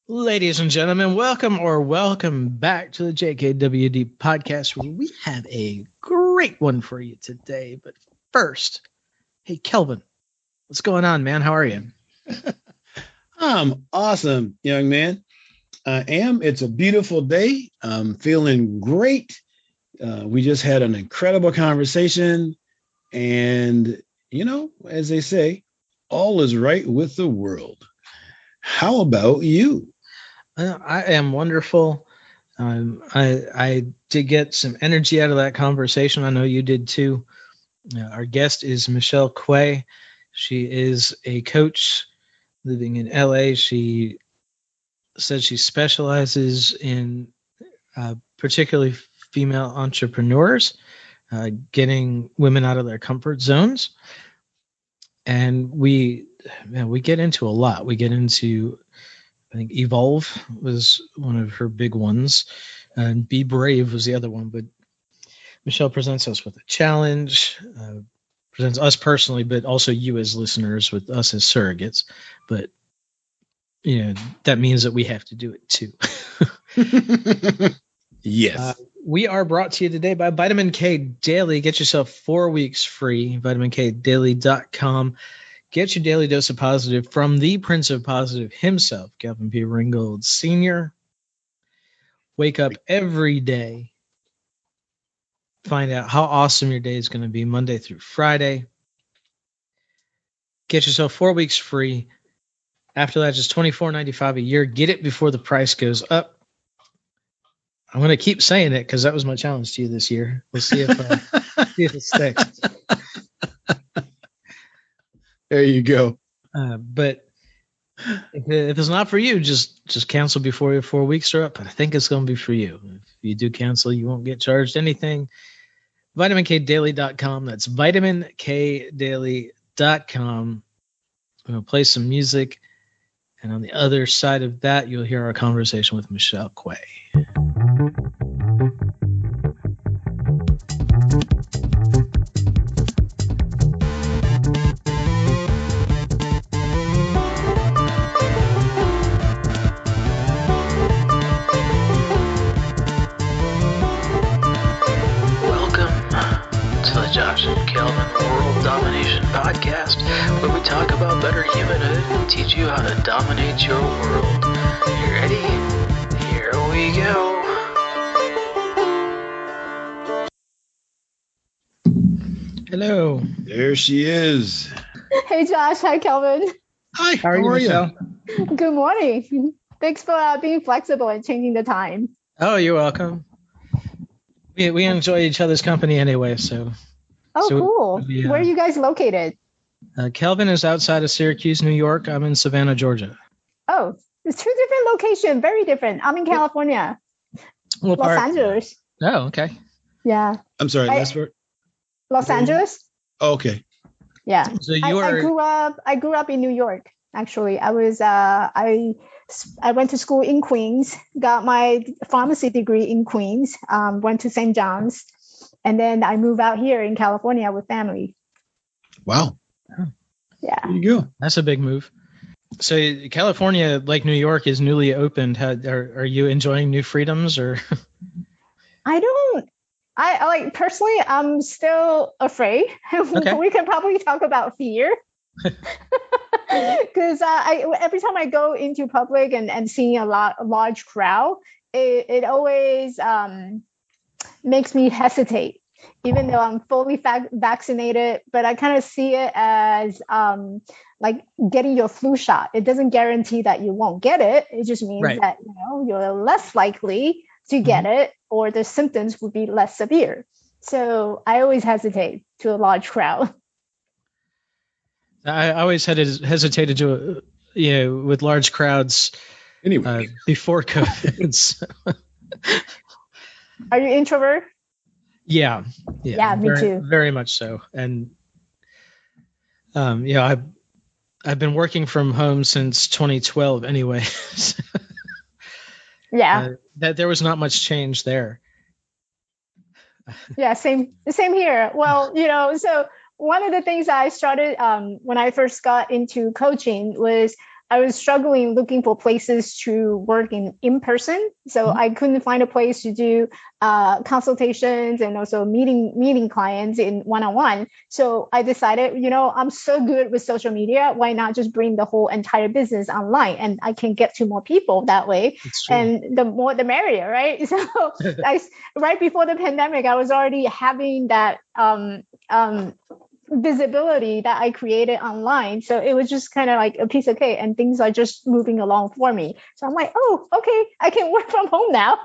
Ladies and gentlemen, welcome back to the JKWD podcast, where we have a great one for you today. But first, hey, Kelvin, what's going on, man? How are you? I'm awesome, young man. I am. It's a beautiful day. I'm feeling great. We just had an incredible conversation. And, as they say, all is right with the world. How about you? I am wonderful. I did get some energy out of that conversation. I know you did too. Our guest is Michelle Kuei. She is a coach living in LA. She said she specializes in particularly female entrepreneurs, getting women out of their comfort zones. And we get into a lot. We get into, I think, Evolve was one of her big ones, and Be Brave was the other one. But Michelle presents us with a challenge, presents us personally, but also you as listeners with us as surrogates. But that means that we have to do it too. Yes. We are brought to you today by Vitamin K Daily. Get yourself 4 weeks free. VitaminKDaily.com. Get your daily dose of positive from the Prince of Positive himself, Kevin P. Ringgold Sr. Wake up every day. Find out how awesome your day is going to be Monday through Friday. Get yourself 4 weeks free. After that, just $24.95 a year. Get it before the price goes up. I'm going to keep saying it because that was my challenge to you this year. We'll see if it sticks. There you go. But if it's not for you, just cancel before your 4 weeks are up. But I think it's going to be for you. If you do cancel, you won't get charged anything. VitaminKDaily.com. That's VitaminKDaily.com. I'm going to play some music. And on the other side of that, you'll hear our conversation with Michelle Kuei. Podcast, where we talk about better humanhood and teach you how to dominate your world. You ready? Here we go. Hello. There she is. Hey, Josh. Hi, Kelvin. Hi. How are you, Michelle? Good morning. Thanks for being flexible and changing the time. Oh, you're welcome. We enjoy each other's company anyway, so. Oh, cool. Where are you guys located? Kelvin is outside of Syracuse, New York. I'm in Savannah, Georgia. Oh, it's two different locations. Very different. I'm in California. What Los part? Angeles. Oh, okay. Yeah. I'm sorry, last word? Los Angeles. Oh, okay. Yeah. So you I grew up in New York, actually. I went to school in Queens, got my pharmacy degree in Queens, went to St. John's. And then I moved out here in California with family. Wow. Yeah. There you go. That's a big move. So California, like New York, is newly opened. Are you enjoying new freedoms or? I personally, I'm still afraid. Okay. We can probably talk about fear. Because every time I go into public and seeing a large crowd, it always makes me hesitate, even though I'm fully vaccinated. But I kind of see it as like getting your flu shot. It doesn't guarantee that you won't get it. It just means that you're less likely to get it, or the symptoms would be less severe. So I always hesitate to a large crowd. I always hesitated to, with large crowds. Anyway, before COVID. So. Are you introvert? Yeah, me too. Very much so. And I've been working from home since 2012 anyway. Yeah. That there was not much change there. Yeah, same here. Well, so one of the things I started when I first got into coaching was I was struggling looking for places to work in person. So I couldn't find a place to do consultations and also meeting clients in one-on-one. So I decided, I'm so good with social media. Why not just bring the whole entire business online, and I can get to more people that way. And the more the merrier, right? So right before the pandemic, I was already having that visibility that I created online. So it was just kind of like a piece of cake, and things are just moving along for me. So I'm like, oh, okay, I can work from home now.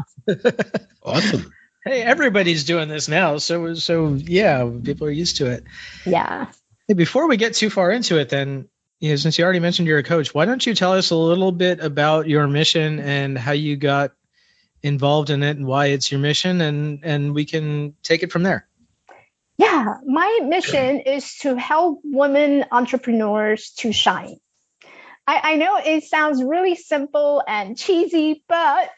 Awesome. Hey, everybody's doing this now. So yeah, people are used to it. Yeah. Hey, before we get too far into it, then, since you already mentioned you're a coach, why don't you tell us a little bit about your mission and how you got involved in it and why it's your mission, and we can take it from there. Yeah, my mission is to help women entrepreneurs to shine. I know it sounds really simple and cheesy, but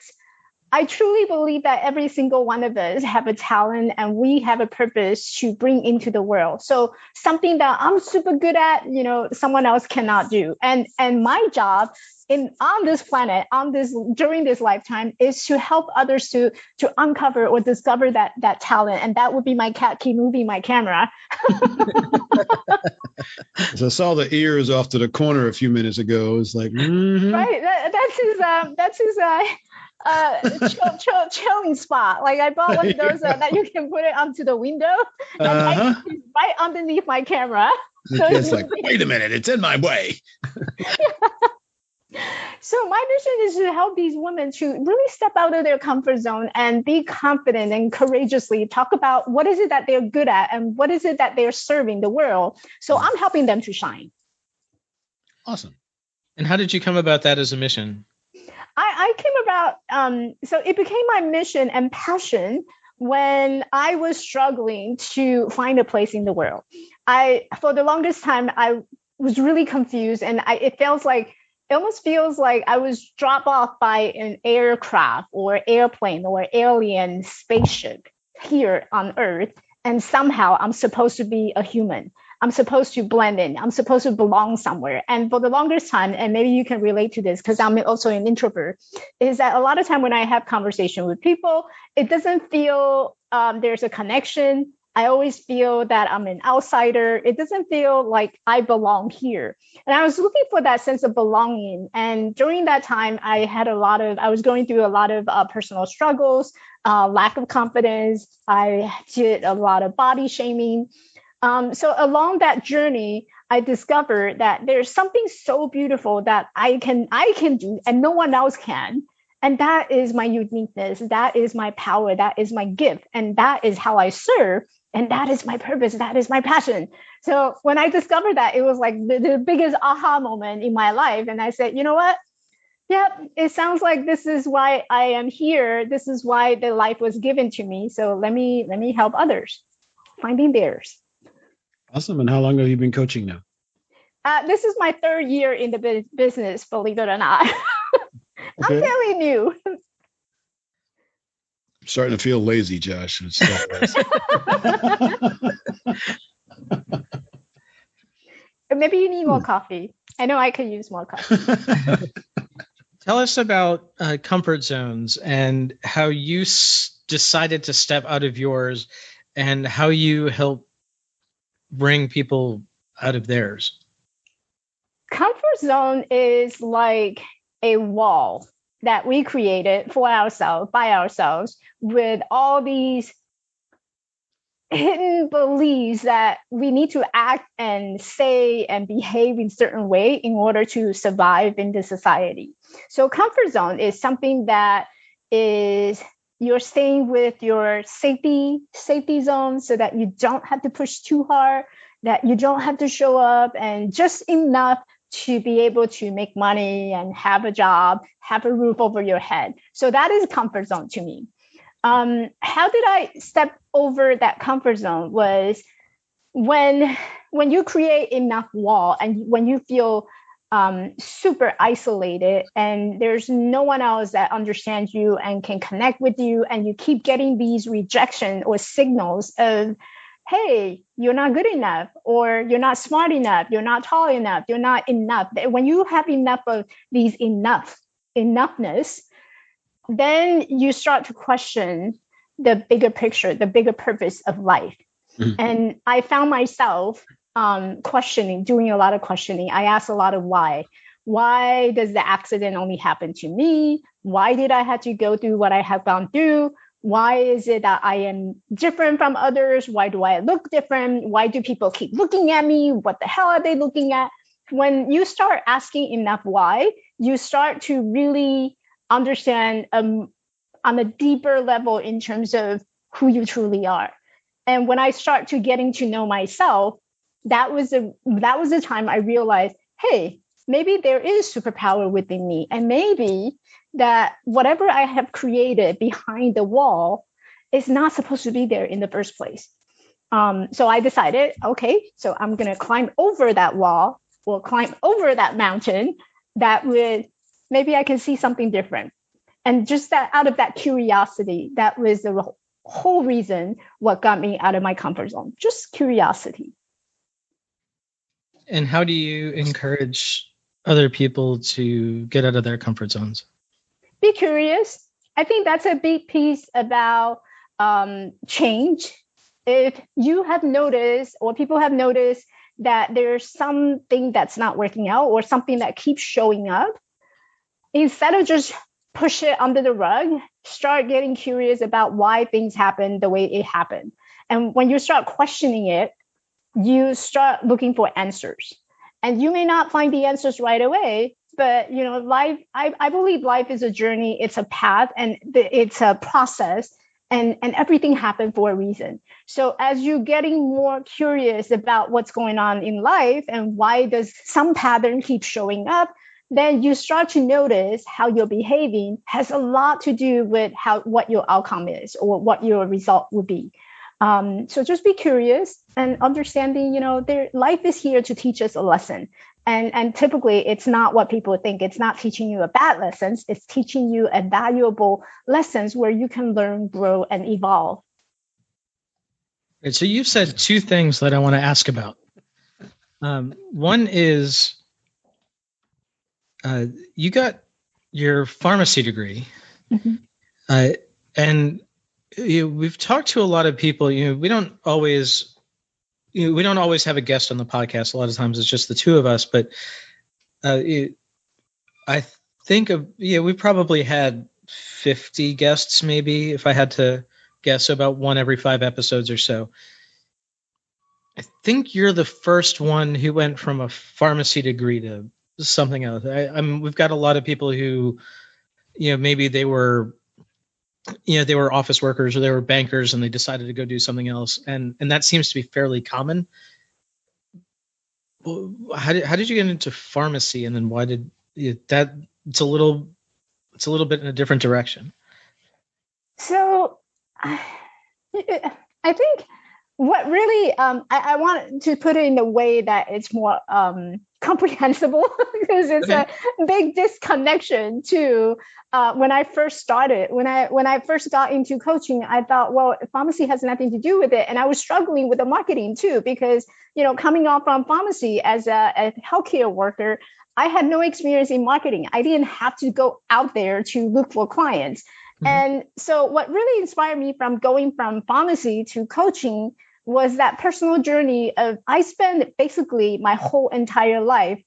I truly believe that every single one of us have a talent and we have a purpose to bring into the world. So something that I'm super good at, someone else cannot do. And my job on this planet, during this lifetime, is to help others to uncover or discover that talent. And that would be my cat keep moving my camera. So I saw the ears off to the corner a few minutes ago. It's like, right. That's his chilling spot. Like I bought one of those that you can put it onto the window, and right underneath my camera. So it's like, wait a minute, it's in my way. So my mission is to help these women to really step out of their comfort zone and be confident and courageously talk about what is it that they're good at and what is it that they're serving the world. So I'm helping them to shine. Awesome. And how did you come about that as a mission? I came about, so it became my mission and passion when I was struggling to find a place in the world. For the longest time, I was really confused, and it almost feels like I was dropped off by an aircraft or airplane or alien spaceship here on Earth. And somehow I'm supposed to be a human. I'm supposed to blend in. I'm supposed to belong somewhere. And for the longest time, and maybe you can relate to this because I'm also an introvert, is that a lot of time when I have conversation with people, it doesn't feel there's a connection. I always feel that I'm an outsider. It doesn't feel like I belong here. And I was looking for that sense of belonging. And during that time, I was going through a lot of personal struggles, lack of confidence. I did a lot of body shaming. So along that journey, I discovered that there's something so beautiful that I can do and no one else can. And that is my uniqueness. That is my power. That is my gift. And that is how I serve. And that is my purpose. That is my passion. So when I discovered that, it was like the biggest aha moment in my life. And I said, you know what? Yep, it sounds like this is why I am here. This is why the life was given to me. So let me help others finding theirs. Awesome. And how long have you been coaching now? This is my third year in the business, believe it or not. Okay. I'm fairly new. I'm starting to feel lazy, Josh. Maybe you need more coffee. I know I could use more coffee. Tell us about comfort zones and how you decided to step out of yours and how you help bring people out of theirs. Comfort zone is like a wall that we created for ourselves, by ourselves, with all these hidden beliefs that we need to act and say and behave in certain way in order to survive in the society. So comfort zone is something that is you're staying with your safety zone so that you don't have to push too hard, that you don't have to show up, and just enough to be able to make money and have a job, have a roof over your head. So that is comfort zone to me. How did I step over that comfort zone was when you create enough wall and when you feel super isolated and there's no one else that understands you and can connect with you, and you keep getting these rejection or signals of hey, you're not good enough, or you're not smart enough, you're not tall enough, you're not enough. When you have enough of these enoughness, then you start to question the bigger picture, the bigger purpose of life. Mm-hmm. And I found myself doing a lot of questioning. I asked a lot of why. Why does the accident only happen to me? Why did I have to go through what I have gone through? Why is it that I am different from others? Why do I look different? Why do people keep looking at me? What the hell are they looking at? When you start asking enough why, you start to really understand on a deeper level in terms of who you truly are. And when I start to getting to know myself, that was the time I realized, hey, maybe there is superpower within me. And maybe that whatever I have created behind the wall is not supposed to be there in the first place. So I decided, okay, so I'm going to climb over that wall or climb over that mountain that would, maybe I can see something different. And just that out of that curiosity, that was the whole reason what got me out of my comfort zone, just curiosity. And how do you encourage other people to get out of their comfort zones? Be curious. I think that's a big piece about change. If you have noticed, or people have noticed, that there's something that's not working out or something that keeps showing up, instead of just push it under the rug, start getting curious about why things happen the way it happened. And when you start questioning it, you start looking for answers. And you may not find the answers right away, but life, I believe life is a journey, it's a path, and it's a process, and everything happened for a reason. So as you're getting more curious about what's going on in life and why does some pattern keep showing up, then you start to notice how you're behaving has a lot to do with what your outcome is or what your result would be. So just be curious and understanding, life is here to teach us a lesson. And typically it's not what people think. It's not teaching you a bad lessons. It's teaching you a valuable lessons where you can learn, grow, and evolve. Right, so you've said two things that I want to ask about. One is you got your pharmacy degree, mm-hmm. And we've talked to a lot of people. We don't always have a guest on the podcast. A lot of times it's just the two of us. But I think we probably had 50 guests, maybe, if I had to guess, about one every 5 episodes or so. I think you're the first one who went from a pharmacy degree to something else. We've got a lot of people who, maybe they were office workers or they were bankers and they decided to go do something else. And that seems to be fairly common. How did you get into pharmacy? And then why did that? It's a little bit in a different direction. So I think what really, I want to put it in a way that it's more comprehensible, because it's a big disconnection to when I first started. When I first got into coaching, I thought, well, pharmacy has nothing to do with it. And I was struggling with the marketing too, because, coming off from pharmacy as a healthcare worker, I had no experience in marketing. I didn't have to go out there to look for clients. Mm-hmm. And so what really inspired me from going from pharmacy to coaching was that personal journey of, I spent basically my whole entire life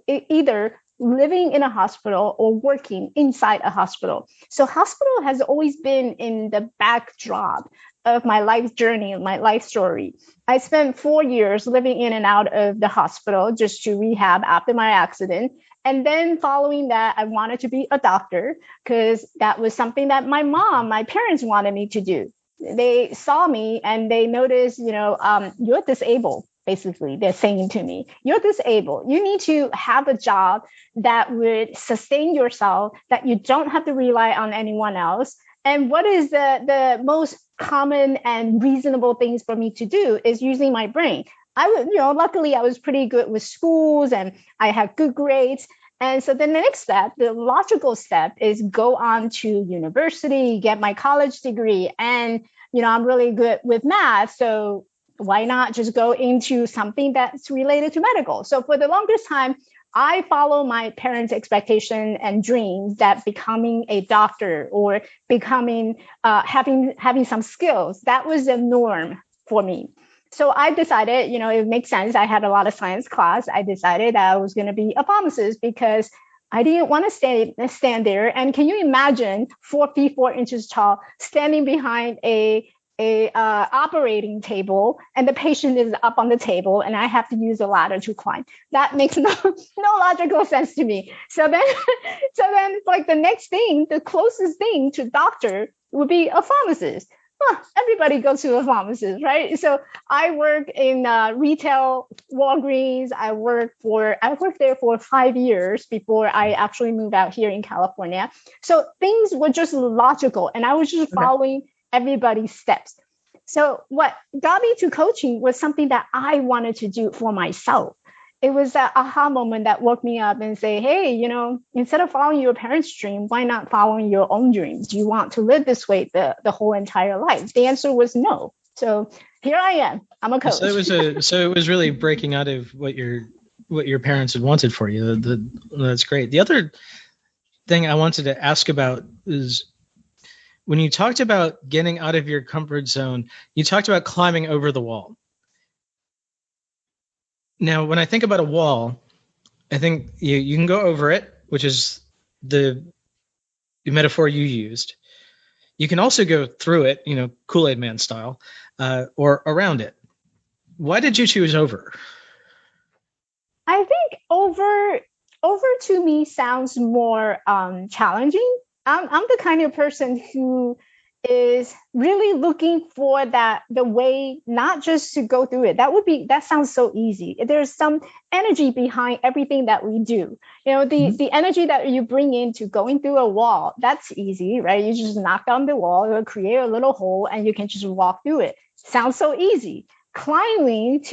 either living in a hospital or working inside a hospital. So hospital has always been in the backdrop of my life journey, my life story. I spent 4 years living in and out of the hospital just to rehab after my accident. And then following that, I wanted to be a doctor because that was something that my parents wanted me to do. They saw me and they noticed, you're disabled. Basically, they're saying to me, you're disabled. You need to have a job that would sustain yourself, that you don't have to rely on anyone else. And what is the most common and reasonable things for me to do is using my brain. Luckily I was pretty good with schools and I had good grades. And so then the next step, the logical step, is go on to university, get my college degree. And, I'm really good with math. So why not just go into something that's related to medical? So for the longest time, I follow my parents' expectation and dreams that becoming a doctor or becoming having some skills, that was the norm for me. So I decided, it makes sense. I had a lot of science class. I decided that I was going to be a pharmacist because I didn't want to stand there. And can you imagine 4 feet 4 inches tall, standing behind a operating table, and the patient is up on the table, and I have to use a ladder to climb? That makes no logical sense to me. So then, like the next thing, the closest thing to doctor would be a pharmacist. Everybody goes to a pharmacist, right? So I work in retail Walgreens. I worked there for 5 years before I actually moved out here in California. So things were just logical, and I was just following everybody's steps. So what got me to coaching was something that I wanted to do for myself. It was that aha moment that woke me up and say, hey, instead of following your parents' dream, why not following your own dreams? Do you want to live this way the whole entire life? The answer was no. So here I am. I'm a coach. So it was really breaking out of what your parents had wanted for you. That's great. The other thing I wanted to ask about is when you talked about getting out of your comfort zone, you talked about climbing over the wall. Now, when I think about a wall, I think you can go over it, which is the metaphor you used. You can also go through it, Kool-Aid Man style, or around it. Why did you choose over? I think over to me sounds more challenging. I'm the kind of person who is really looking for the way, not just to go through it. That sounds so easy. There's some energy behind everything that we do. The energy that you bring into going through a wall, that's easy, right? You just knock down the wall, you'll create a little hole, and you can just walk through it. Sounds so easy. Climbing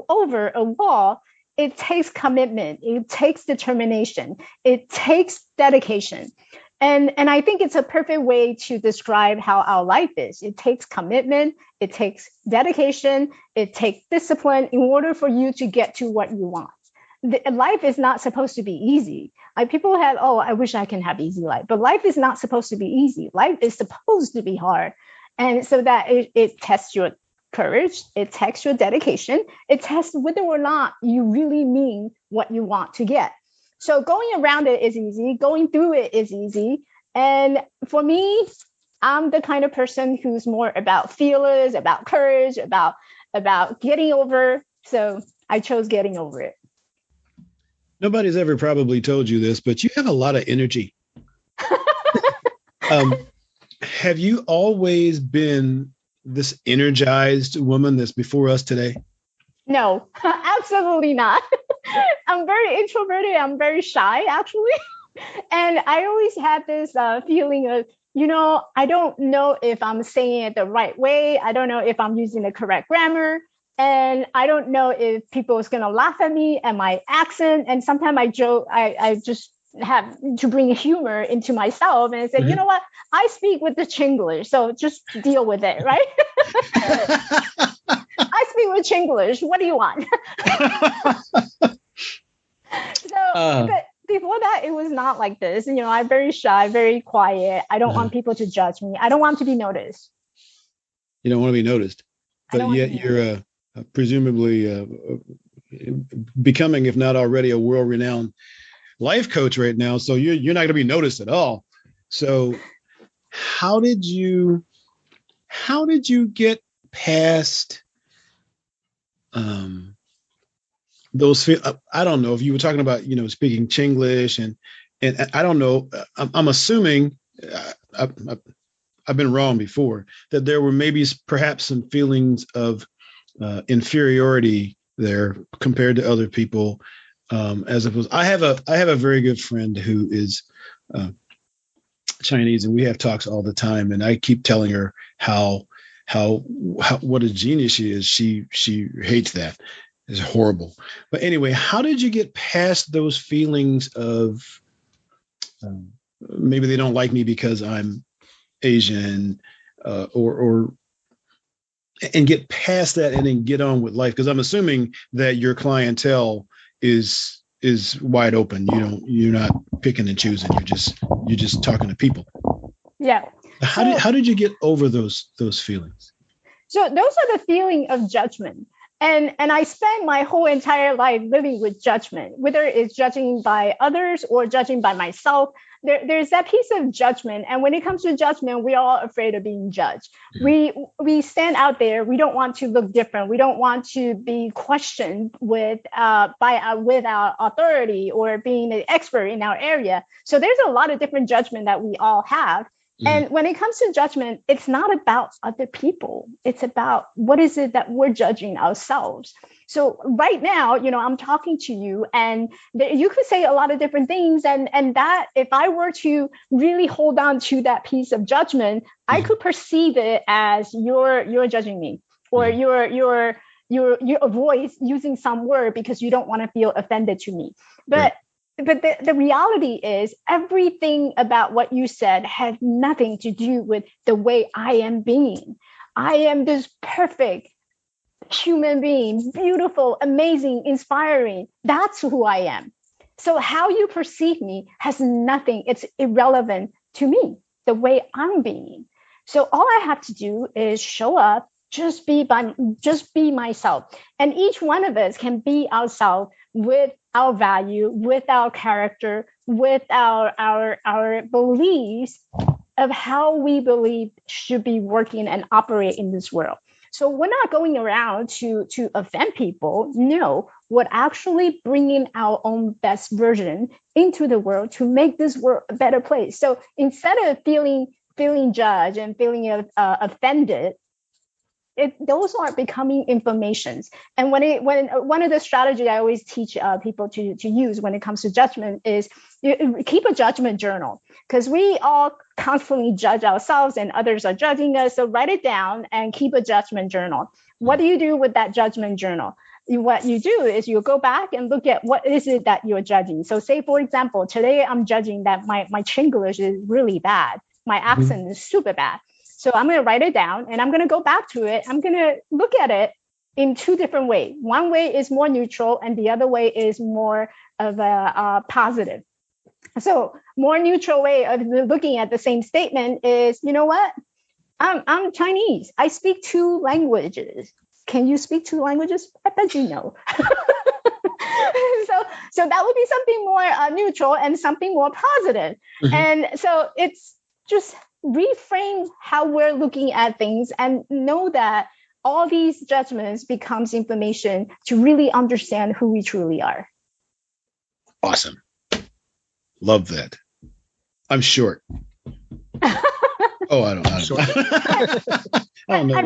over a wall, it takes commitment, it takes determination, it takes dedication. And I think it's a perfect way to describe how our life is. It takes commitment, it takes dedication, it takes discipline in order for you to get to what you want. Life is not supposed to be easy. Like people have, I wish I can have easy life, but life is not supposed to be easy. Life is supposed to be hard. And so that it tests your courage, it tests your dedication, it tests whether or not you really mean what you want to get. So going around it is easy. Going through it is easy. And for me, I'm the kind of person who's more about feelers, about courage, about getting over. So I chose getting over it. Nobody's ever probably told you this, but you have a lot of energy. Have you always been this energized woman that's before us today? No, absolutely not. I'm very introverted. I'm very shy, actually. And I always had this feeling of, I don't know if I'm saying it the right way. I don't know if I'm using the correct grammar. And I don't know if people is going to laugh at me and my accent. And sometimes I joke, I just have to bring humor into myself and say, you know what? I speak with the Chinglish, so just deal with it, right? I speak with Chinglish. What do you want? But before that, it was not like this. I'm very shy, very quiet. I don't want people to judge me. I don't want to be noticed. You don't want to be noticed, but yet you're presumably becoming, if not already, a world-renowned life coach right now. So you're not going to be noticed at all. So how did you get past those? I don't know if you were talking about, speaking Chinglish and I don't know. I'm assuming I've been wrong before, that there were maybe perhaps some feelings of inferiority there compared to other people. As opposed, I have a very good friend who is Chinese, and we have talks all the time. And I keep telling her how what a genius she is. She hates that. It's horrible. But anyway, how did you get past those feelings of maybe they don't like me because I'm Asian, or and get past that and then get on with life. Because I'm assuming that your clientele is wide open. You're not picking and choosing. You're just talking to people. Yeah. How did you get over those feelings? So those are the feeling of judgment. And I spent my whole entire life living with judgment, whether it's judging by others or judging by myself. There's that piece of judgment. And when it comes to judgment, we're all afraid of being judged. We stand out there. We don't want to look different. We don't want to be questioned with our authority or being an expert in our area. So there's a lot of different judgment that we all have. And when it comes to judgment, it's not about other people. It's about what is it that we're judging ourselves. So right now, I'm talking to you and you could say a lot of different things. And that if I were to really hold on to that piece of judgment, I could perceive it as you're judging me, or you're avoid using some word because you don't want to feel offended to me. But the reality is everything about what you said has nothing to do with the way I am being. I am this perfect human being, beautiful, amazing, inspiring. That's who I am. So how you perceive me has nothing. It's irrelevant to me, the way I'm being. So all I have to do is show up, just be myself. And each one of us can be ourselves with our value, with our character, with our beliefs of how we believe should be working and operate in this world. So we're not going around to offend people. No, we're actually bringing our own best version into the world to make this world a better place. So instead of feeling judged and feeling offended, those are becoming informations. And when one of the strategies I always teach people to use when it comes to judgment is you keep a judgment journal, because we all constantly judge ourselves and others are judging us. So write it down and keep a judgment journal. What do you do with that judgment journal? What you do is you go back and look at what is it that you're judging. So say, for example, today I'm judging that my Chinglish is really bad. My accent is super bad. So I'm going to write it down and I'm going to go back to it. I'm going to look at it in two different ways. One way is more neutral and the other way is more of a positive. So more neutral way of looking at the same statement is, you know what? I'm Chinese. I speak 2 languages. Can you speak 2 languages? I bet you know. So that would be something more neutral and something more positive. And so it's just reframe how we're looking at things and know that all these judgments becomes information to really understand who we truly are. Awesome. Love that. I'm short. Oh, I don't know.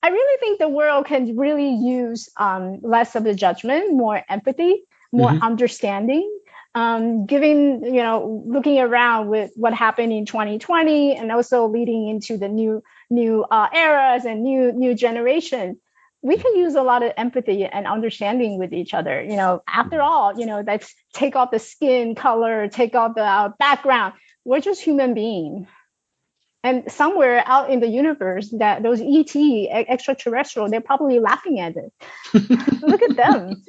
I really think the world can really use less of the judgment, more empathy, more understanding. Looking around with what happened in 2020 and also leading into the new eras and new generation, we can use a lot of empathy and understanding with each other. After all, let's take off the skin color, take off our background. We're just human beings. And somewhere out in the universe, that those ET extraterrestrial, they're probably laughing at it. Look at them.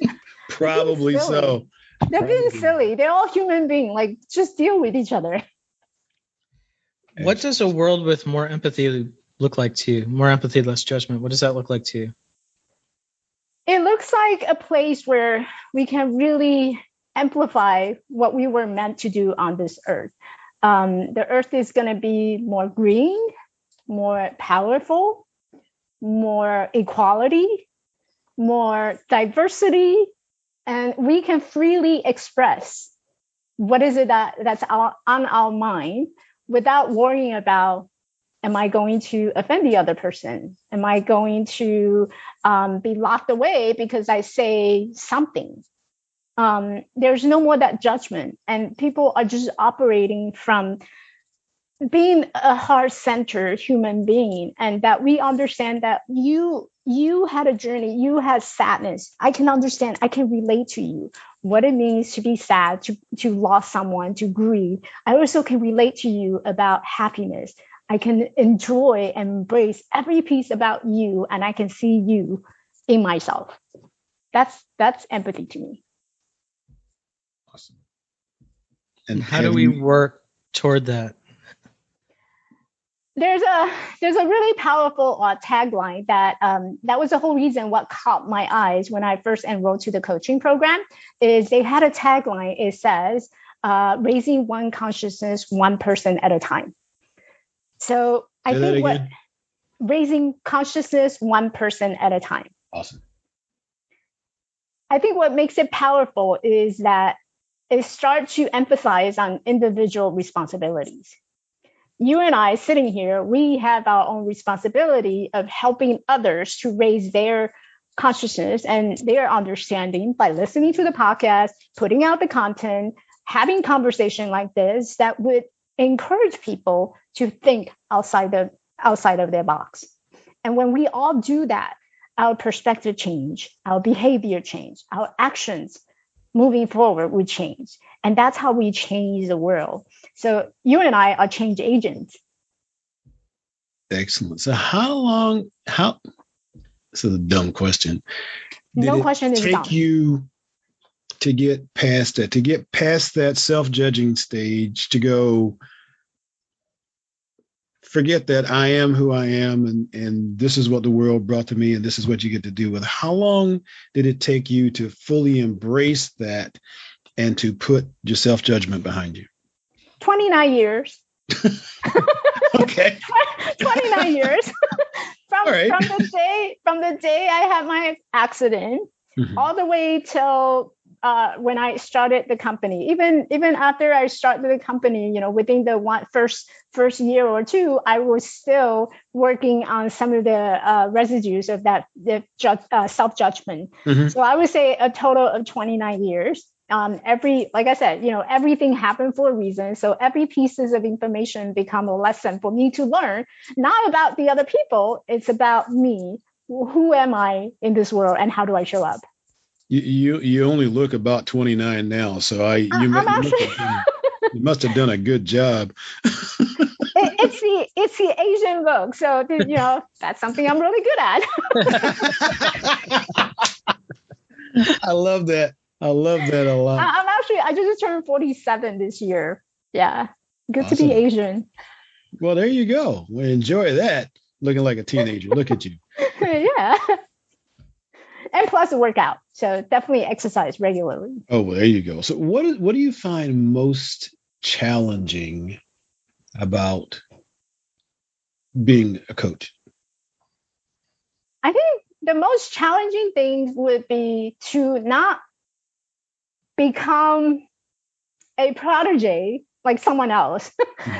Probably so. They're being silly. They're all human beings. Like, just deal with each other. What does a world with more empathy look like to you? More empathy, less judgment. What does that look like to you? It looks like a place where we can really amplify what we were meant to do on this earth. The earth is going to be more green, more powerful, more equality, more diversity. And we can freely express what is it that's on our mind without worrying about, am I going to offend the other person? Am I going to be locked away because I say something? There's no more that judgment. And people are just operating from being a heart-centered human being, and that we understand that you had a journey, you had sadness. I can understand, I can relate to you, what it means to be sad, to lose someone, to grieve. I also can relate to you about happiness. I can enjoy and embrace every piece about you, and I can see you in myself. That's empathy to me. Awesome. And how do we work toward that? There's a really powerful tagline that was the whole reason what caught my eyes when I first enrolled to the coaching program. Is they had a tagline. It says, raising one consciousness, one person at a time. So I think raising consciousness, one person at a time. Awesome. I think what makes it powerful is that it starts to emphasize on individual responsibilities. You and I sitting here, we have our own responsibility of helping others to raise their consciousness and their understanding by listening to the podcast, putting out the content, having conversation like this that would encourage people to think outside of their box. And when we all do that, our perspective change, our behavior change, our actions moving forward will change. And that's how we change the world. So you and I are change agents. Excellent. So this is a dumb question. No question is dumb. Did it take you to get past that self-judging stage, to go, forget that I am who I am, and this is what the world brought to me, and this is what you get to do with? How long did it take you to fully embrace that and to put your self-judgment behind you? 29 years. Okay. 29 years. From right. from the day I had my accident, all the way till when I started the company. Even after I started the company, within the first year or two, I was still working on some of the residues of that self-judgment. So I would say a total of 29 years. Like I said, everything happened for a reason. So every pieces of information become a lesson for me to learn, not about the other people. It's about me. Who am I in this world, and how do I show up? You only look about 29 now, so you must have done a good job. It's the Asian look, so that's something I'm really good at. I love that. I love that a lot. I just turned 47 this year. Yeah, good awesome. To be Asian. Well, there you go. Well, enjoy that. Looking like a teenager. Look at you. Yeah. And plus a workout. So definitely exercise regularly. Oh, well, there you go. So what do you find most challenging about being a coach? I think the most challenging thing would be to not become a protege like someone else.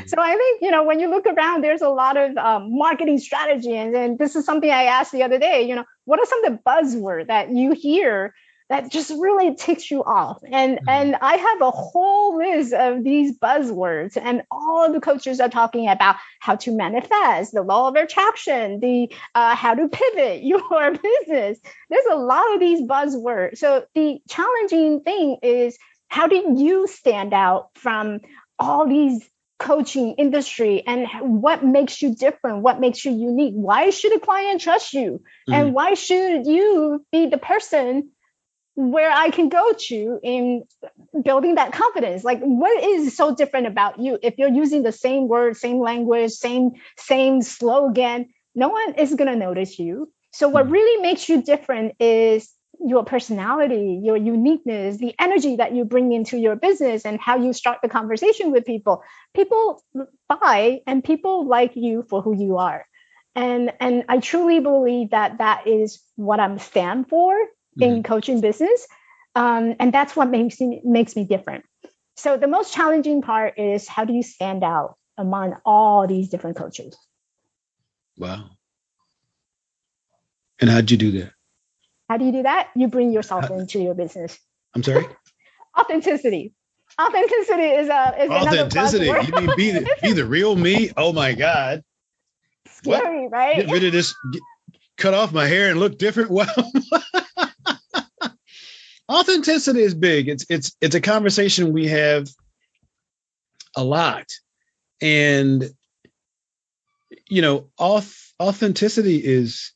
So I think, when you look around, there's a lot of marketing strategy. And this is something I asked the other day, what are some of the buzzwords that you hear that just really ticks you off? And I have a whole list of these buzzwords, and all the coaches are talking about how to manifest, the law of attraction, the how to pivot your business. There's a lot of these buzzwords. So the challenging thing is, how do you stand out from all these coaching industry, and what makes you different? What makes you unique? Why should a client trust you? And why should you be the person where I can go to in building that confidence? Like, what is so different about you? If you're using the same word, same language, same slogan, no one is going to notice you. So what really makes you different is your personality, your uniqueness, the energy that you bring into your business, and how you start the conversation with people. People buy, and people like you for who you are. And I truly believe that is what I'm stand for in coaching business. And that's what makes me different. So the most challenging part is, how do you stand out among all these different coaches? Wow. And how'd you do that? How do you do that? You bring yourself into your business. I'm sorry? Authenticity. Authenticity is authenticity. Another buzzword. You mean be the real me? Oh my God. Scary, what? Right? Get rid of this, cut off my hair and look different. Well, authenticity is big. It's a conversation we have a lot. And authenticity is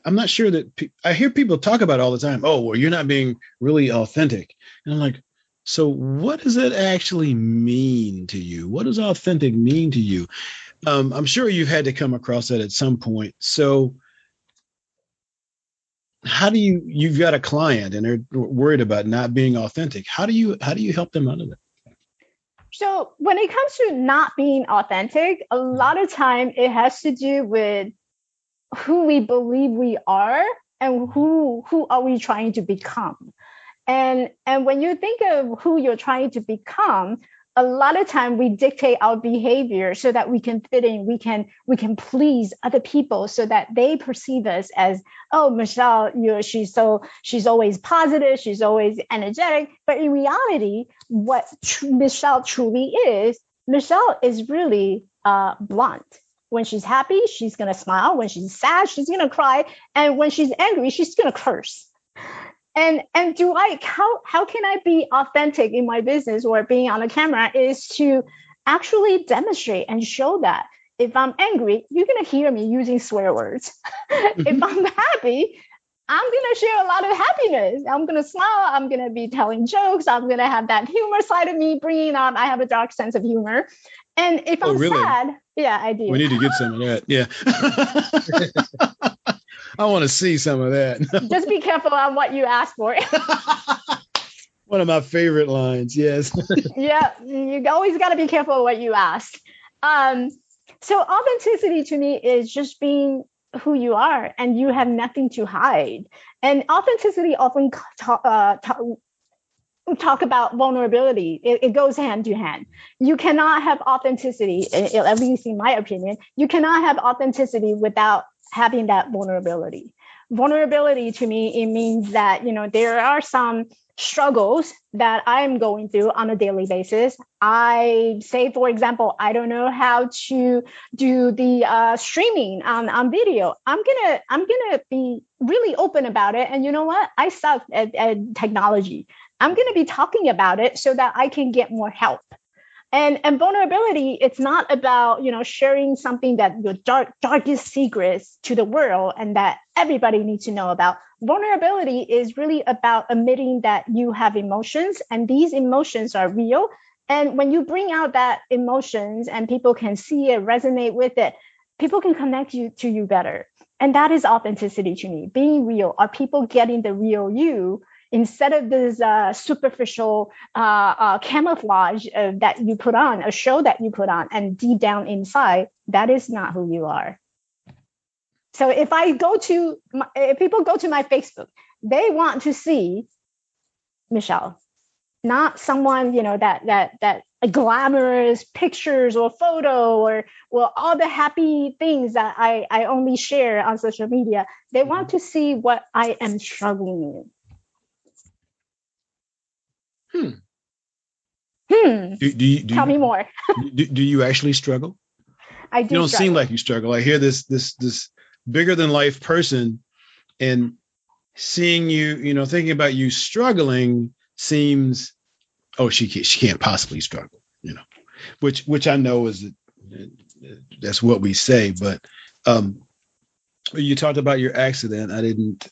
I'm not sure that I hear people talk about it all the time. Oh, well, you're not being really authentic. And I'm like, so what does it actually mean to you? What does authentic mean to you? I'm sure you've had to come across that at some point. So how do you've got a client and they're worried about not being authentic. How do you help them out of that? So when it comes to not being authentic, a lot of time it has to do with who we believe we are and who are we trying to become. And when you think of who you're trying to become, a lot of time we dictate our behavior so that we can fit in, we can please other people so that they perceive us as, oh, Michelle, she's always positive, she's always energetic. But in reality, what Michelle truly is, Michelle is really blunt. When she's happy, she's gonna smile. When she's sad, she's gonna cry. And when she's angry, she's gonna curse. And how can I be authentic in my business or being on the camera is to actually demonstrate and show that if I'm angry, you're going to hear me using swear words. If I'm happy, I'm going to share a lot of happiness. I'm going to smile. I'm going to be telling jokes. I'm going to have that humor side of me bringing out. I have a dark sense of humor. And if I'm really? sad, yeah, I do. We need to get some of that. Yeah. I want to see some of that. Just be careful on what you ask for. One of my favorite lines. Yes. Yeah, you always got to be careful of what you ask. So authenticity to me is just being who you are, and you have nothing to hide. And authenticity often talk about vulnerability. It goes hand to hand. You cannot have authenticity, at least in my opinion, you cannot have authenticity without having that vulnerability. Vulnerability to me, it means that, there are some struggles that I'm going through on a daily basis. I say, for example, I don't know how to do the streaming on video. I'm gonna be really open about it. And you know what? I suck at technology. I'm going to be talking about it so that I can get more help. And vulnerability, it's not about, sharing something that your darkest secrets to the world and that everybody needs to know about. Vulnerability is really about admitting that you have emotions and these emotions are real. And when you bring out that emotions and people can see it, resonate with it, people can connect to you better. And that is authenticity to me. Being real. Are people getting the real you? Instead of this superficial camouflage that you put on, a show that you put on, and deep down inside, that is not who you are. So if people go to my Facebook, they want to see Michelle, not someone that glamorous pictures or photo or all the happy things that I only share on social media. They want to see what I am struggling with. Tell me more. Do you actually struggle? I do. You don't seem like you struggle. I hear this bigger than life person, and seeing you, thinking about you struggling seems, oh, she can't possibly struggle, which I know is that's what we say. But you talked about your accident. I didn't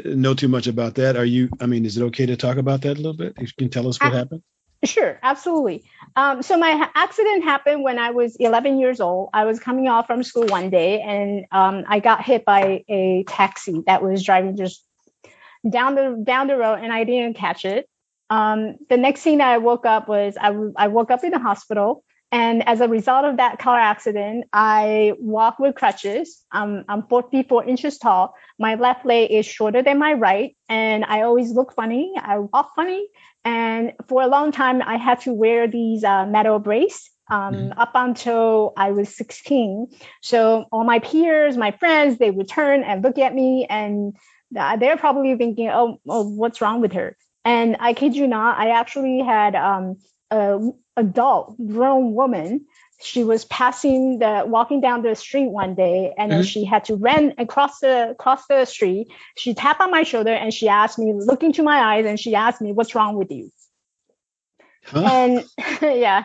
know too much about that. Is it okay to talk about that a little bit? If you can tell us what happened? Sure, absolutely. So my accident happened when I was 11 years old. I was coming off from school one day and I got hit by a taxi that was driving just down the road and I didn't catch it. The next thing that I woke up was I woke up in the hospital. And as a result of that car accident, I walk with crutches. I'm 4 feet 4 inches tall. My left leg is shorter than my right. And I always look funny. I walk funny. And for a long time, I had to wear these metal brace up until I was 16. So all my peers, my friends, they would turn and look at me. And they're probably thinking, oh, what's wrong with her? And I kid you not, I actually had adult grown woman. She was walking down the street one day, and then she had to run across the street. She tapped on my shoulder and she asked me, look into my eyes, and she asked me, "What's wrong with you?" Huh? And yeah.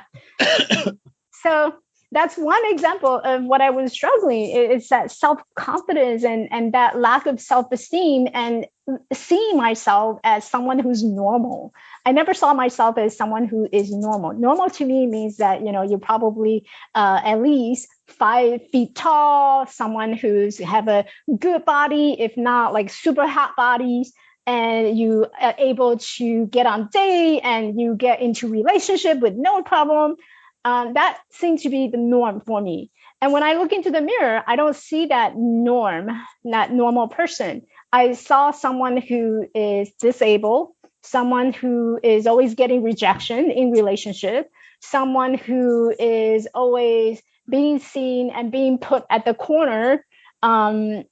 So that's one example of what I was struggling. It's that self-confidence and that lack of self-esteem and seeing myself as someone who's normal. I never saw myself as someone who is normal. Normal to me means that, you're probably at least 5 feet tall, someone who's have a good body, if not like super hot bodies, and you are able to get on date and you get into relationship with no problem. That seems to be the norm for me. And when I look into the mirror, I don't see that norm, that normal person. I saw someone who is disabled, someone who is always getting rejection in relationship, someone who is always being seen and being put at the corner. No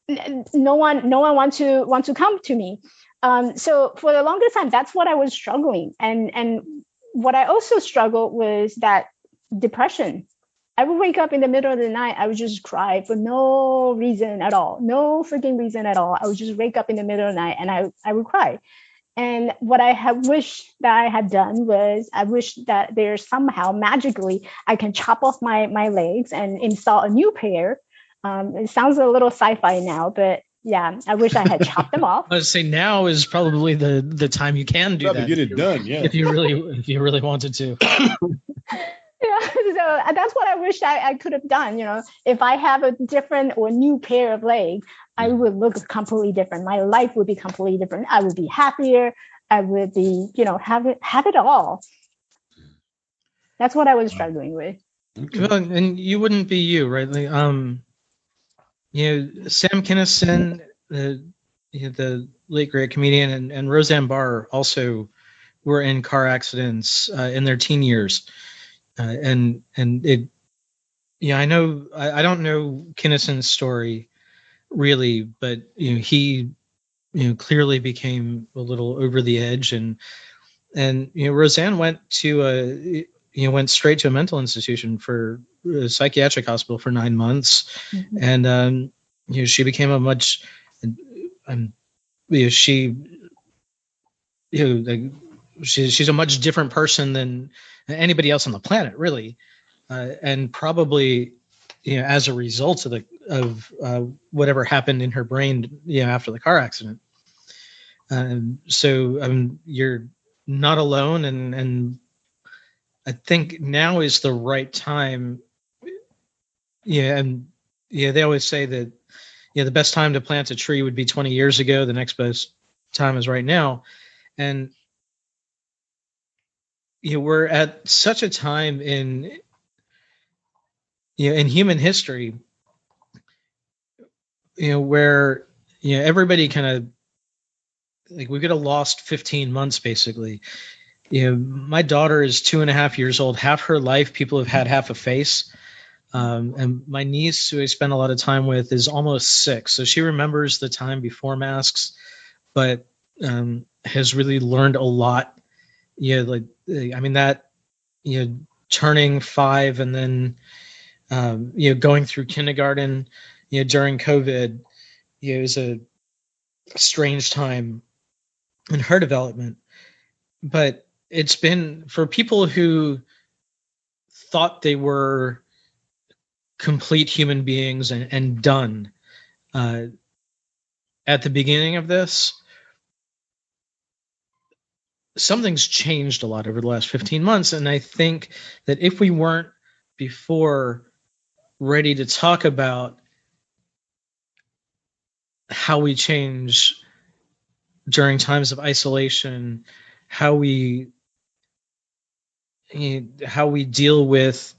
one want to come to me. So for the longest time, that's what I was struggling. And what I also struggled was that depression. I would wake up in the middle of the night. I would just cry for no reason at all. No freaking reason at all. I would just wake up in the middle of the night and I would cry. And what I had wished that I had done was I wish that there's somehow magically I can chop off my legs and install a new pair. It sounds a little sci-fi now, but yeah, I wish I had chopped them off. I would say now is probably the time you can do that. Get it done, yeah. If you really wanted to. Yeah, so that's what I wish I could have done. If I have a different or new pair of legs, I would look completely different. My life would be completely different. I would be happier. I would be, have it all. That's what I was struggling with. Well, and you wouldn't be you, right? Like, Sam Kinison, the late great comedian, and Roseanne Barr also were in car accidents in their teen years. And it, I know, I don't know Kinison's story really, but he clearly became a little over the edge, and Roseanne went straight to a mental institution for a psychiatric hospital for 9 months, mm-hmm. And she became a much she's a much different person than anybody else on the planet, really, and probably as a result of whatever happened in her brain after the car accident. So you're not alone, and I think now is the right time. They always say that the best time to plant a tree would be 20 years ago. The next best time is right now, and we're at such a time in human history, where everybody kind of, like, we could have lost 15 months basically. My daughter is 2.5 years old. Half her life, people have had half a face. And my niece, who I spend a lot of time with, is almost 6. So she remembers the time before masks, but has really learned a lot. Turning 5 and then, going through kindergarten, during COVID, it was a strange time in her development. But it's been, for people who thought they were complete human beings and done at the beginning of this, something's changed a lot over the last 15 months. And I think that if we weren't before ready to talk about how we change during times of isolation, how we deal with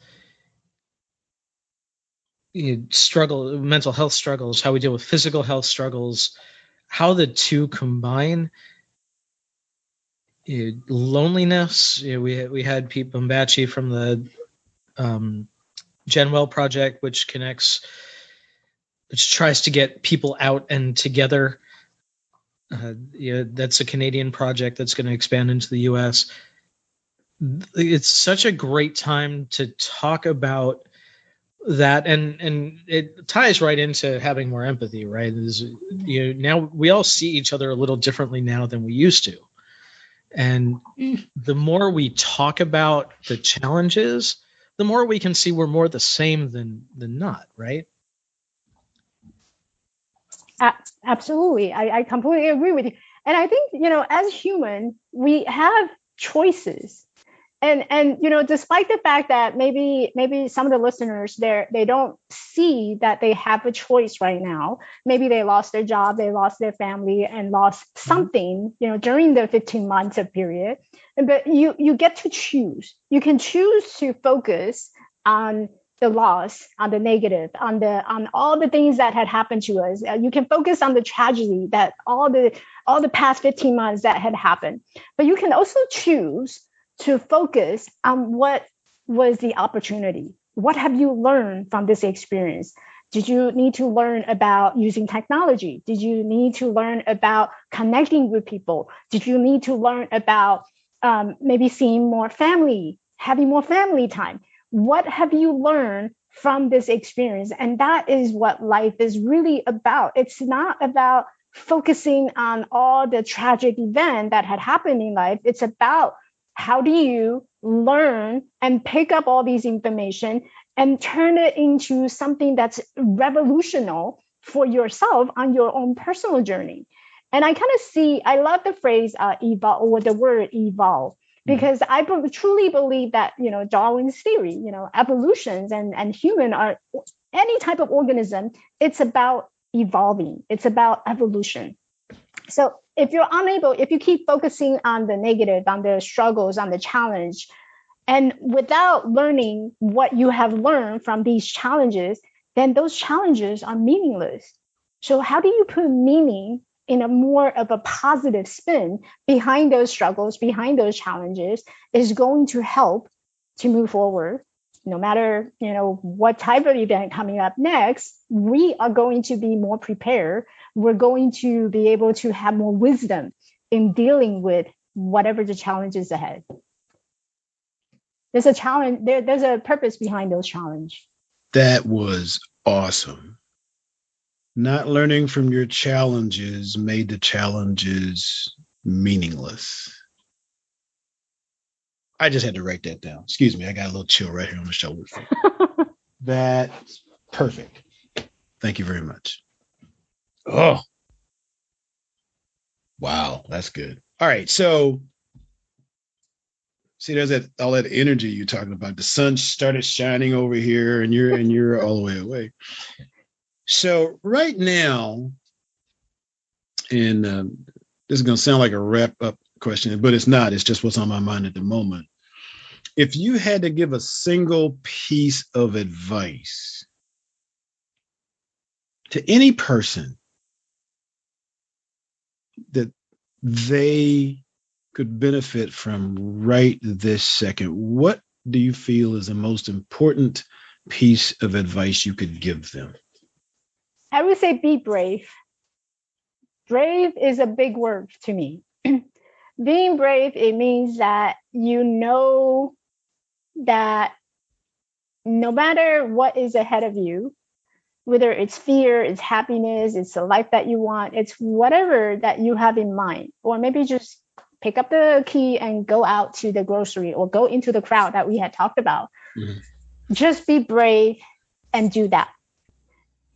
mental health struggles, how we deal with physical health struggles, how the two combine. Loneliness. We had Pete Bombachi from the Genwell Project, which tries to get people out and together. That's a Canadian project that's going to expand into the U.S. It's such a great time to talk about that, and it ties right into having more empathy, right? Now we all see each other a little differently now than we used to. And the more we talk about the challenges, the more we can see we're more the same than not, right? Absolutely. I completely agree with you. And I think, as human, we have choices. And despite the fact that maybe some of the listeners they don't see that they have a choice right now. Maybe they lost their job, they lost their family, and lost something, during the 15 months of period. But you get to choose. You can choose to focus on the loss, on the negative, on all the things that had happened to us. You can focus on the tragedy that all the past 15 months that had happened. But you can also choose to focus on what was the opportunity. What have you learned from this experience? Did you need to learn about using technology? Did you need to learn about connecting with people? Did you need to learn about maybe seeing more family, having more family time? What have you learned from this experience? And that is what life is really about. It's not about focusing on all the tragic event that had happened in life. It's about how do you learn and pick up all these information and turn it into something that's revolutionary for yourself on your own personal journey. And I love the phrase evolve, or the word evolve, because I truly believe that, Darwin's theory, evolutions and human are any type of organism. It's about evolving. It's about evolution. So if you keep focusing on the negative, on the struggles, on the challenge, and without learning what you have learned from these challenges, then those challenges are meaningless. So how do you put meaning in a more of a positive spin behind those struggles, behind those challenges, is going to help to move forward. No matter, what type of event coming up next, we are going to be more prepared. We're going to be able to have more wisdom in dealing with whatever the challenges ahead. There's a challenge. There's a purpose behind those challenges. That was awesome. Not learning from your challenges made the challenges meaningless. I just had to write that down. Excuse me. I got a little chill right here on the shoulder. That's perfect. Thank you very much. Oh, wow. That's good. All right. So, see, there's all that energy you're talking about. The sun started shining over here and you're all the way away. So right now, and this is going to sound like a wrap up question, but it's not. It's just what's on my mind at the moment. If you had to give a single piece of advice to any person that they could benefit from right this second, what do you feel is the most important piece of advice you could give them? I would say be brave. Brave is a big word to me. Being brave, it means that you know that no matter what is ahead of you, whether it's fear, it's happiness, it's the life that you want, it's whatever that you have in mind, or maybe just pick up the key and go out to the grocery or go into the crowd that we had talked about. Mm-hmm. Just be brave and do that.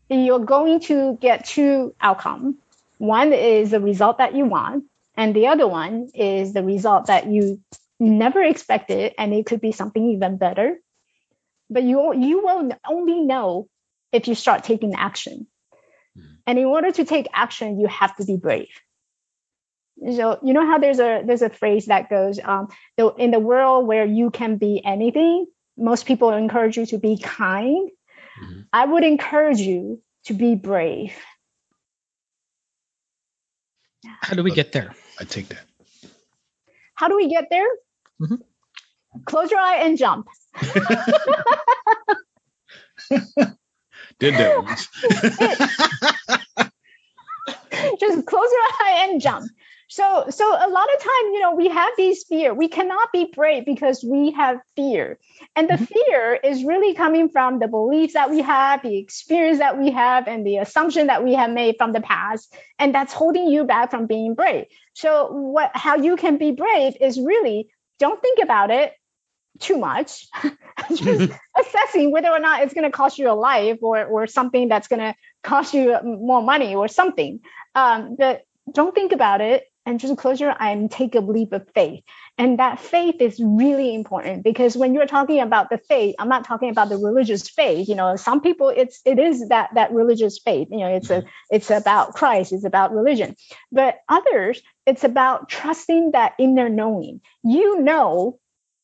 You're going to get two outcomes. One is the result that you want, and the other one is the result that you never expected, and it could be something even better. But you will only know if you start taking action. And in order to take action, you have to be brave. So you know how there's a phrase that goes, in the world where you can be anything, most people encourage you to be kind. Mm-hmm. I would encourage you to be brave. How do we get there? I take that. How do we get there? Mm-hmm. Close your eye and jump. Did that once. Just close your eye and jump. So a lot of time, we have these fear. We cannot be brave because we have fear. And the fear is really coming from the beliefs that we have, the experience that we have, and the assumption that we have made from the past. And that's holding you back from being brave. So how you can be brave is really don't think about it. too much, just assessing whether or not it's going to cost you a life or something that's going to cost you more money or something. But don't think about it and just close your eye and take a leap of faith. And that faith is really important, because when you're talking about the faith, I'm not talking about the religious faith. Some people it is that religious faith. It's about Christ, it's about religion. But others, it's about trusting that inner knowing.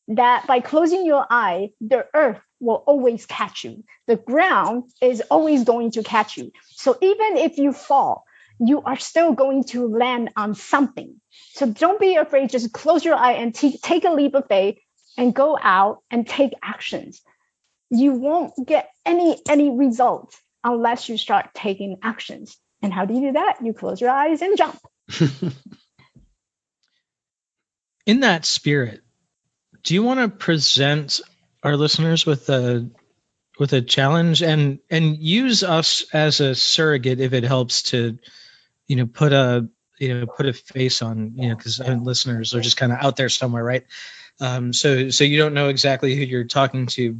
That by closing your eye, the earth will always catch you. The ground is always going to catch you. So even if you fall, you are still going to land on something. So don't be afraid. Just close your eye and take a leap of faith and go out and take actions. You won't get any results unless you start taking actions. And how do you do that? You close your eyes and jump. In that spirit, do you want to present our listeners with a challenge and use us as a surrogate if it helps to, put a face on, because listeners are just kind of out there somewhere, right? So you don't know exactly who you're talking to,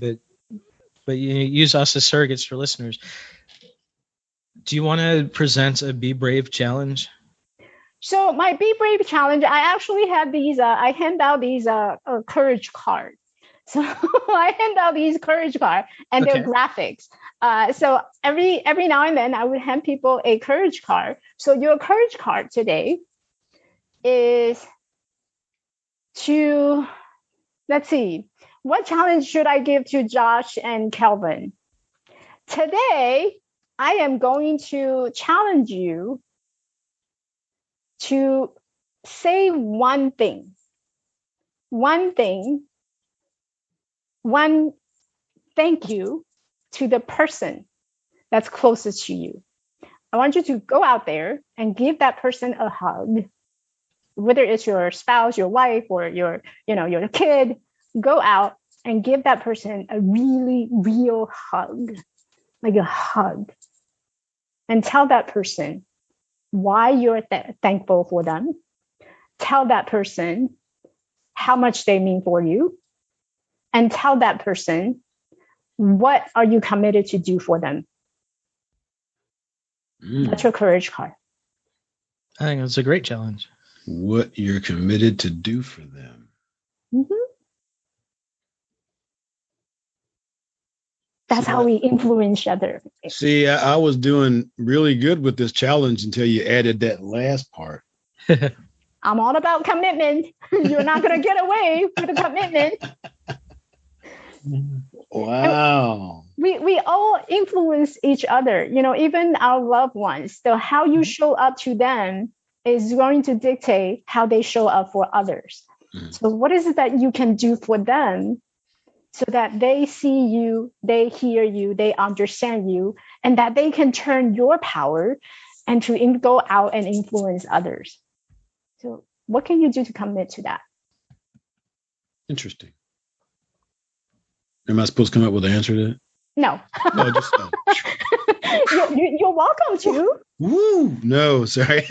but you use us as surrogates for listeners. Do you want to present a Be Brave challenge? So my Be Brave challenge, I actually had these, I hand out these courage cards. So I hand out these courage cards and they're graphics. So every now and then I would hand people a courage card. So your courage card today is to, let's see, what challenge should I give to Josh and Kelvin? Today, I am going to challenge you to say one thank you to the person that's closest to you. I want you to go out there and give that person a hug, whether it's your spouse, your wife, or your kid. Go out and give that person a really real hug, like a hug, and tell that person why you're thankful for them. Tell that person how much they mean for you, and tell that person what are you committed to do for them. That's your courage card. I think that's a great challenge. What you're committed to do for them. Mm-hmm. That's how we influence each other. See, I was doing really good with this challenge until you added that last part. I'm all about commitment. You're not going to get away with a commitment. Wow. We all influence each other, even our loved ones. So how you show up to them is going to dictate how they show up for others. Mm-hmm. So what is it that you can do for them so that they see you, they hear you, they understand you, and that they can turn your power and to go out and influence others? So what can you do to commit to that? Interesting. Am I supposed to come up with an answer to that? No. No, just you're welcome to. Woo! No, sorry.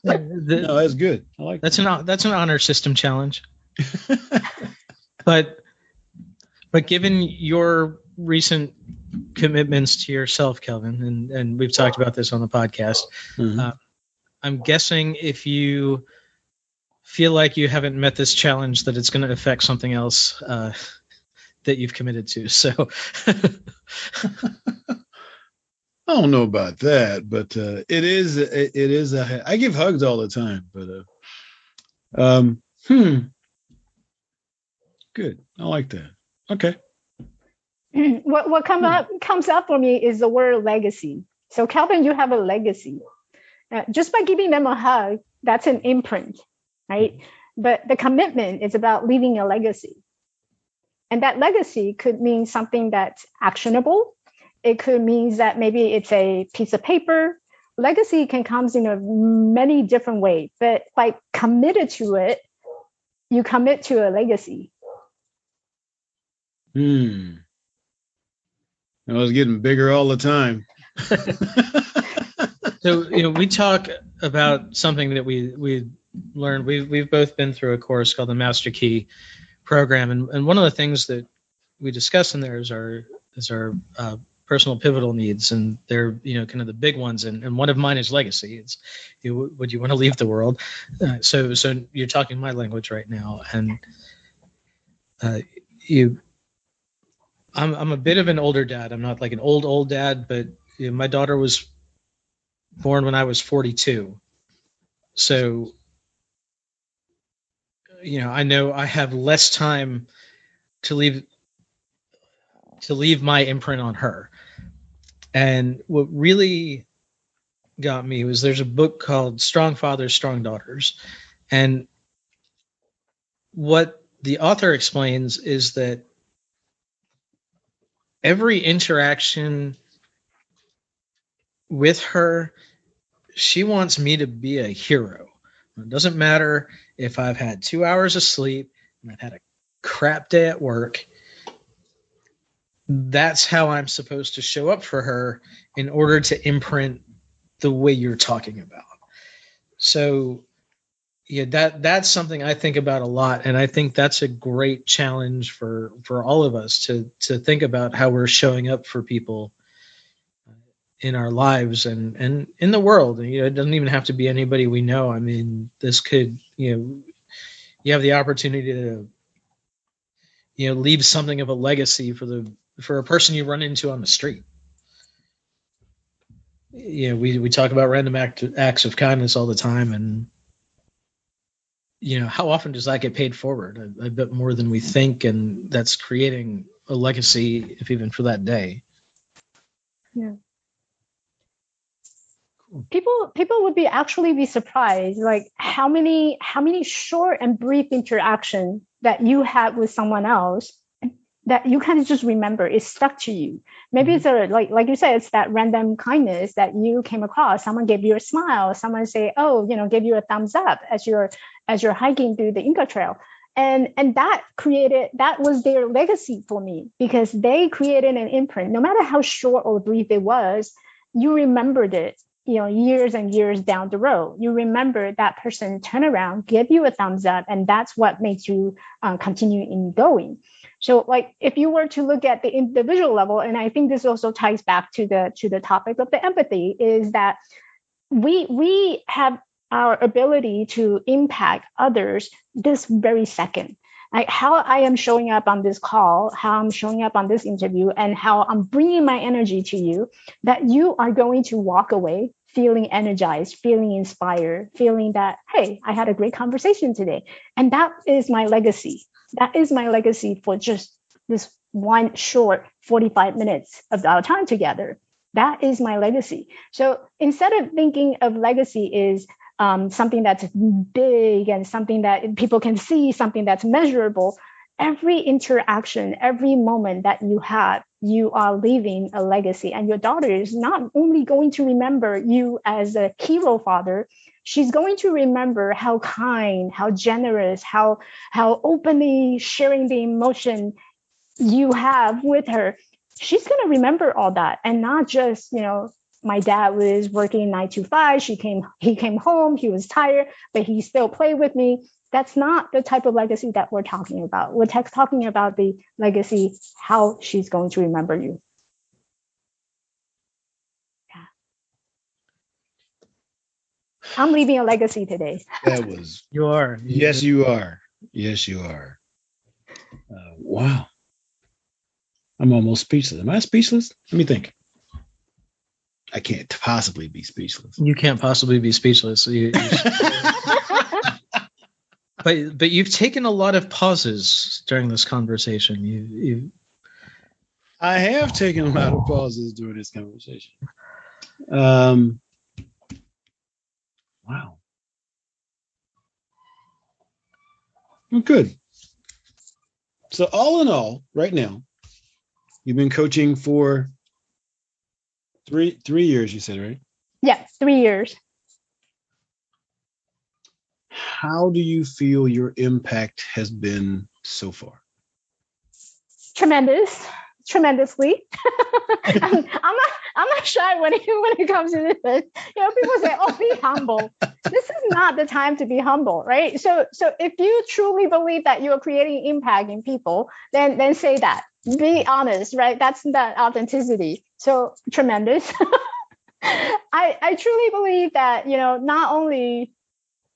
No, that's good. I like that's an honor system challenge. But given your recent commitments to yourself, Kelvin, and we've talked about this on the podcast, mm-hmm. I'm guessing if you feel like you haven't met this challenge, that it's going to affect something else that you've committed to. So I don't know about that, but it is I give hugs all the time, but good. I like that. Okay. What comes up for me is the word legacy. So Kelvin, you have a legacy. Just by giving them a hug, that's an imprint, right? But the commitment is about leaving a legacy. And that legacy could mean something that's actionable. It could mean that maybe it's a piece of paper. Legacy can come in many different ways, but by committed to it, you commit to a legacy. I was getting bigger all the time. So, we talk about something that we learned. We've both been through a course called the Master Key, program, and one of the things that we discuss in there is our personal pivotal needs, and they're kind of the big ones, and one of mine is legacy. It's would you want to leave the world? So you're talking my language right now, and I'm a bit of an older dad. I'm not like an old dad, but my daughter was born when I was 42, so I know I have less time to leave my imprint on her. And what really got me was there's a book called Strong Fathers, Strong Daughters. And what the author explains is that every interaction with her, she wants me to be a hero. It doesn't matter if I've had 2 hours of sleep and I've had a crap day at work. That's how I'm supposed to show up for her in order to imprint the way you're talking about. So that's something I think about a lot, and I think that's a great challenge for all of us to think about how we're showing up for people in our lives and in the world. It doesn't even have to be anybody we know. I mean, this could you have the opportunity to leave something of a legacy for a person you run into on the street. We talk about random acts of kindness all the time, and how often does that get paid forward? I bet more than we think, and that's creating a legacy, if even for that day. Yeah. People would actually be surprised, like how many short and brief interaction that you had with someone else that you kind of just remember is stuck to you. Maybe it's like you said, it's that random kindness that you came across. Someone gave you a smile. Someone say, gave you a thumbs up as you're hiking through the Inca Trail. And that was their legacy for me, because they created an imprint. No matter how short or brief it was, you remembered it, years and years down the road. You remember that person turn around, give you a thumbs up, and that's what makes you continue in going. So like if you were to look at the individual level, and I think this also ties back to the topic of the empathy, is that we have our ability to impact others this very second. Like how I am showing up on this call, how I'm showing up on this interview, and how I'm bringing my energy to you, that you are going to walk away feeling energized, feeling inspired, feeling that, hey, I had a great conversation today. And that is my legacy. That is my legacy for just this one short 45 minutes of our time together. That is my legacy. So instead of thinking of legacy is something that's big and something that people can see, something that's measurable, every interaction, every moment that you have, you are leaving a legacy. And your daughter is not only going to remember you as a hero father, she's going to remember how kind, how generous, how openly sharing the emotion you have with her. She's going to remember all that, and not just, my dad was working 9 to 5. He came home, he was tired, but he still played with me. That's not the type of legacy that we're talking about. We're talking about the legacy, how she's going to remember you. Yeah. I'm leaving a legacy today. That was. You are. Yes, you are. Yes, you are. Wow. I'm almost speechless. Am I speechless? Let me think. I can't possibly be speechless. You can't possibly be speechless. But you've taken a lot of pauses during this conversation. I have taken a lot of pauses during this conversation. Wow. Well, good. So all in all, right now, you've been coaching for three years, you said, right? Yeah, 3 years. How do you feel your impact has been so far? Tremendous. tremendously. I'm not shy when it comes to this. People say, "Oh, be humble." This is not the time to be humble, right? So if you truly believe that you are creating impact in people, then say that. Be honest, right? That's that authenticity. So tremendous. I truly believe that, not only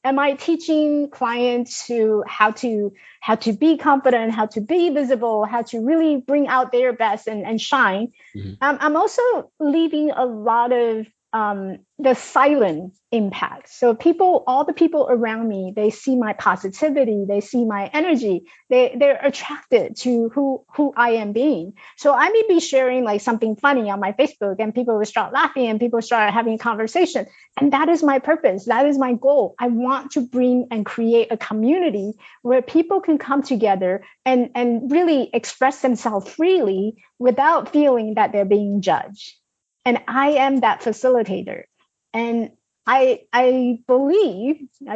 am I teaching clients how to be confident, how to be visible, how to really bring out their best and shine. Mm-hmm. I'm also leaving a lot of the silent impact. So all the people around me, they see my positivity, they see my energy, they're attracted to who I am being. So I may be sharing like something funny on my Facebook, and people will start laughing, and people start having a conversation. And that is my purpose. That is my goal. I want to bring and create a community where people can come together and really express themselves freely without feeling that they're being judged. And I am that facilitator. And I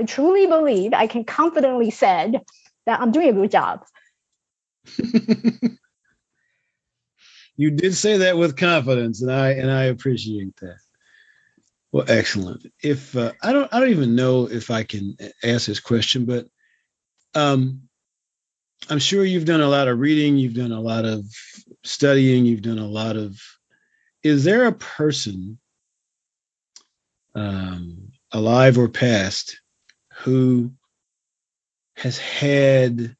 truly believe, I can confidently say that I'm doing a good job. You did say that with confidence, and I appreciate that. Well, excellent. If I don't even know if I can ask this question, but I'm sure you've done a lot of reading, you've done a lot of studying, you've done a lot of. Is there a person, alive or past, who has had?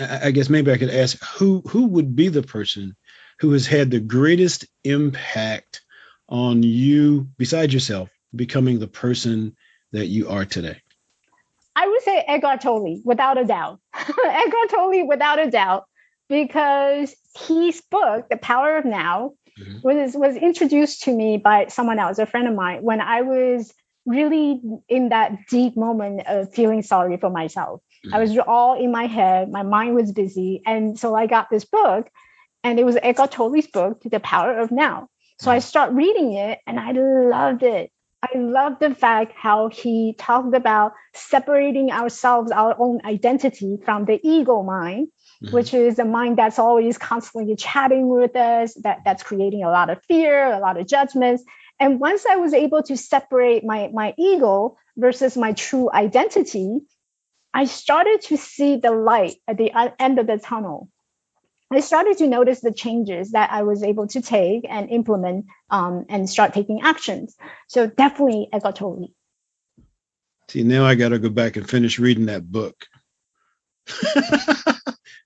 I guess maybe I could ask who would be the person who has had the greatest impact on you, besides yourself, becoming the person that you are today? I would say Eckhart Tolle, without a doubt. Eckhart Tolle, without a doubt, because his book, The Power of Now, mm-hmm. was introduced to me by someone else, a friend of mine, when I was really in that deep moment of feeling sorry for myself. Mm-hmm. I was all in my head. My mind was busy. And so I got this book, and it was Eckhart Tolle's book, The Power of Now. So I started reading it, and I loved it. I love the fact how he talked about separating ourselves, our own identity, from the ego mind, mm-hmm. which is a mind that's always constantly chatting with us, that's creating a lot of fear, a lot of judgments. And once I was able to separate my ego versus my true identity, I started to see the light at the end of the tunnel. I started to notice the changes that I was able to take and implement and start taking actions. So definitely Eckhart Tolle. See, now I got to go back and finish reading that book.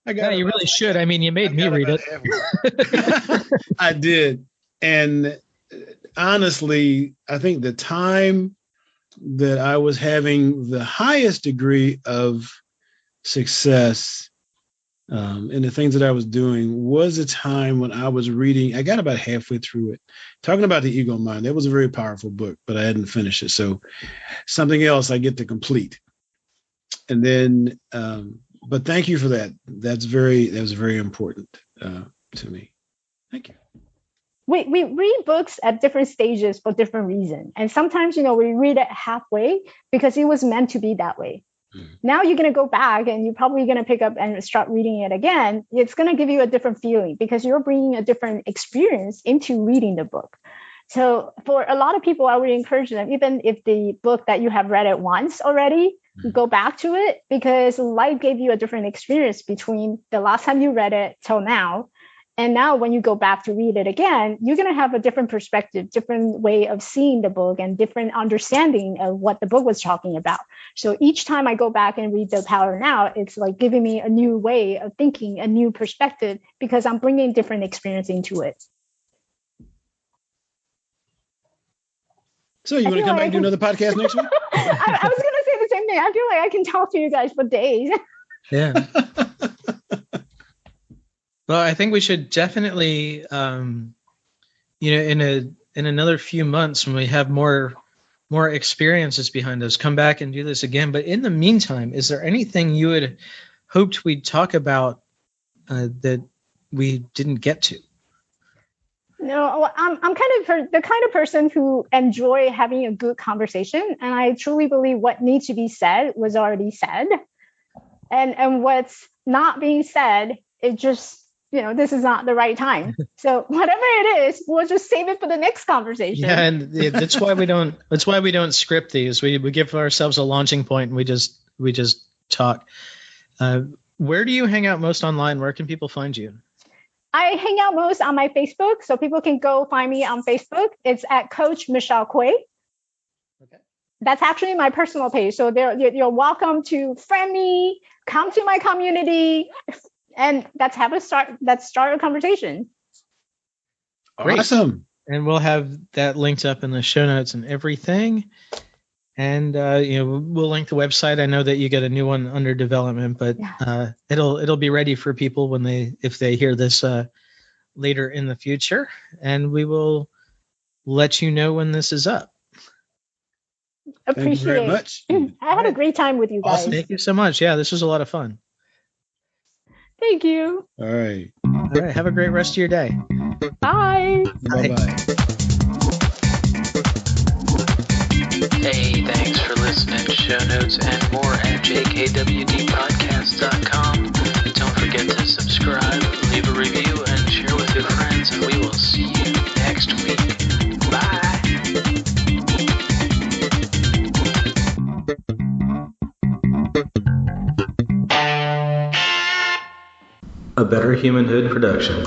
You really should. I mean, you made me read it. I did. And honestly, I think the time that I was having the highest degree of success and the things that I was doing was a time when I was reading. I got about halfway through it, talking about the ego mind. That was a very powerful book, but I hadn't finished it. So something else I get to complete. And then, but thank you for that. That was very important to me. Thank you. We read books at different stages for different reasons. And sometimes, we read it halfway because it was meant to be that way. Now you're going to go back and you're probably going to pick up and start reading it again. It's going to give you a different feeling because you're bringing a different experience into reading the book. So for a lot of people, I would encourage them, even if the book that you have read it once already, go back to it, because life gave you a different experience between the last time you read it till now. And now when you go back to read it again, you're going to have a different perspective, different way of seeing the book, and different understanding of what the book was talking about. So each time I go back and read The Power Now, it's like giving me a new way of thinking, a new perspective, because I'm bringing different experience into it. So you want to come back and do another podcast next week? I was going to say the same thing. I feel like I can talk to you guys for days. Yeah. Well, I think we should definitely, in another few months, when we have more experiences behind us, come back and do this again. But in the meantime, is there anything you had hoped we'd talk about that we didn't get to? No, I'm the kind of person who enjoy having a good conversation, and I truly believe what needs to be said was already said, and what's not being said it just, this is not the right time. So whatever it is, we'll just save it for the next conversation. Yeah, and that's why we don't script these. We give ourselves a launching point and we just talk. Where do you hang out most online? Where can people find you? I hang out most on my Facebook, so people can go find me on Facebook. It's at Coach Michelle Kuei. Okay. That's actually my personal page. So you're welcome to friend me, come to my community, and let's start a conversation. Awesome. And we'll have that linked up in the show notes and everything. And we'll link the website. I know that you got a new one under development, but it'll be ready for people if they hear this later in the future, and we will let you know when this is up. Appreciate Thank you very much. I had a great time with you guys. Awesome. Thank you so much. Yeah, this was a lot of fun. Thank you. All right. Have a great rest of your day. Bye. Bye-bye. Hey, thanks for listening. Show notes and more at jkwdpodcast.com. Don't forget to subscribe, leave a review, and share with your friends, and we will see you next week. Bye. A Better Humanhood production.